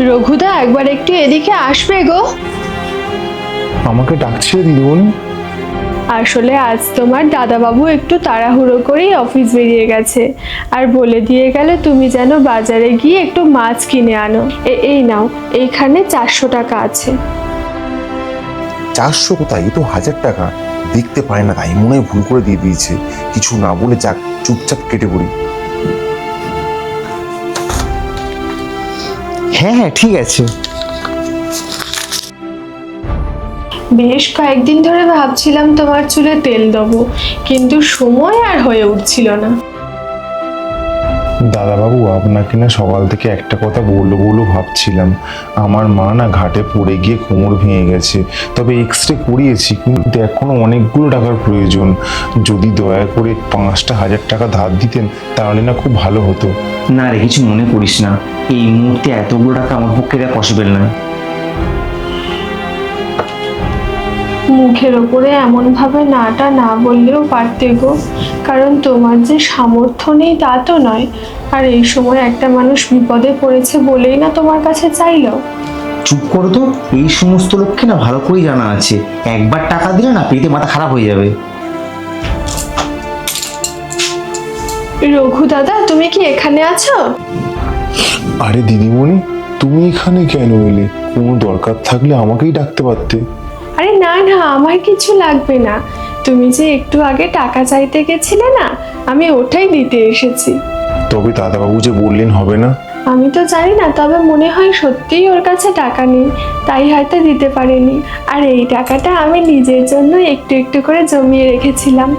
রঘুদা একবার একটু এদিকে আসবে গো। আমাকে ডাকছে দিদিমণি? আসলে আজ তোমার দাদাবাবু একটু তাড়াহুড়ো করেই অফিস বেরিয়ে গেছে, আর বলে দিয়ে গেল তুমি যেন বাজারে গিয়ে একটু মাছ কিনে আনো। এই নাও, এইখানে 400 টাকা আছে। 400 কোথায়? এ তো 1000 টাকা। দেখতে পারে না তাই মনে হয় ভুল করে দিয়ে দিয়েছে। কিছু না বলে যাক, চুপচাপ কেটে পড়ি। হ্যাঁ হ্যাঁ ঠিক আছে। বেশ কয়েকদিন ধরে ভাবছিলাম তোমার চুলে তেল দেবো, কিন্তু সময় আর হয়ে উঠছিল না। দাদাবাবু, আপনাকে না সকাল থেকে একটা কথা বলবো বলে ভাবছিলাম। আমার মা না ঘাটে পড়ে গিয়ে কোমর ভেঙে গেছে, তবে এক্সরে করিয়েছি, কিন্তু এখনো অনেকগুলো টাকার প্রয়োজন। যদি দয়া করে 5,000 টাকা ধার দিতেন তাহলে না খুব ভালো হতো। না রে, কিছু মনে করিস না, এই মুহূর্তে এতগুলো টাকা আমার পক্ষে দেওয়া পসিবল না। মুখের ওপরে এমন ভাবে নাটা না বললেও পারতে গো, কারণ তোমার যে সামর্থ্য নেই তা তো নয়। আর এই সময় একটা মানুষ বিপদে পড়েছে বলেই না তোমার কাছে চাইলো। চুপ করো তো, এই সমস্ত লোককে না ভালো করেই জানা আছে, একবার টাকা দিলে না পেটে মাথা খারাপ হয়ে যাবে। রঘু দাদা, তুমি কি এখানে আছো? আরে দিদিমণি, তুমি এখানে কেন এলে? কোনো দরকার থাকলে আমাকেই ডাকতে পারতে। আরে না না, আমার কিছু লাগবে না। তুমি যে একটু আগে টাকা চাইতে গেছিলে না, আমি ওটাই দিতে এসেছি। তবে দাদাবাবু যে বললেন হবে না। আমি তো জানি না, তবে মনে হয় সত্যিই ওর কাছে টাকা নেই, তাই হয়তো দিতে পারেনি। আর এই টাকাটা আমি নিজের জন্য একটু একটু করে জমিয়ে রেখেছিলাম,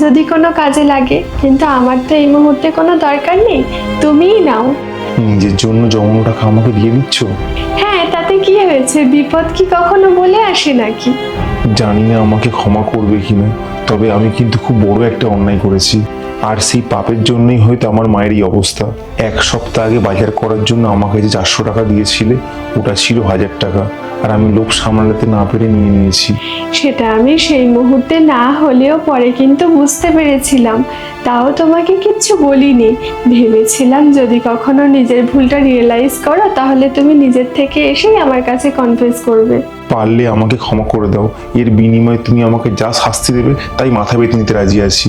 যদি কোনো কাজে লাগে। কিন্তু আমার তো এই মুহূর্তে কোনো দরকার নেই, তুমিই নাও। নিজের জন্য জমানো টাকা আমাকে দিয়ে দিচ্ছ? হ্যাঁ, তাতে কি হয়েছে? বিপদ কি কখনো বলে আসে নাকি? জানি না আমাকে ক্ষমা করবে কিনা, তবে আমি কিন্তু খুব বড় একটা অন্যায় করেছি। আর সেই পাপের জন্যই হয়তো আমার মায়ের এই অবস্থা। 1 সপ্তাহ আগে বাজার করার জন্য আমাকে যে 400 টাকা দিয়েছিলে, ওটা ছিল 1000 টাকা, আর আমি লোভ সামলাতে না পেরে নিয়ে নিয়েছি। সেটা আমি সেই মুহূর্তে না হলেও পরে কিন্তু বুঝতে পেরেছিলাম, তাও তোমাকে কিচ্ছু বলিনি। ভেবেছিলাম যদি কখনো নিজের ভুলটা রিয়েলাইজ করো, তাহলে তুমি নিজের থেকে এসেই আমার কাছে কনফেস করবে। পারলে আমাকে ক্ষমা করে দাও। এর বিনিময়ে তুমি আমাকে যা শাস্তি দেবে তাই মাথা পেতে নিতে রাজি আছি।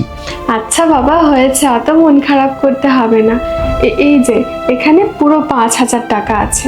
আচ্ছা বাবা, হয়েছে, অত মন খারাপ করতে হবে না। এই যে এখানে পুরো 5,000 টাকা আছে।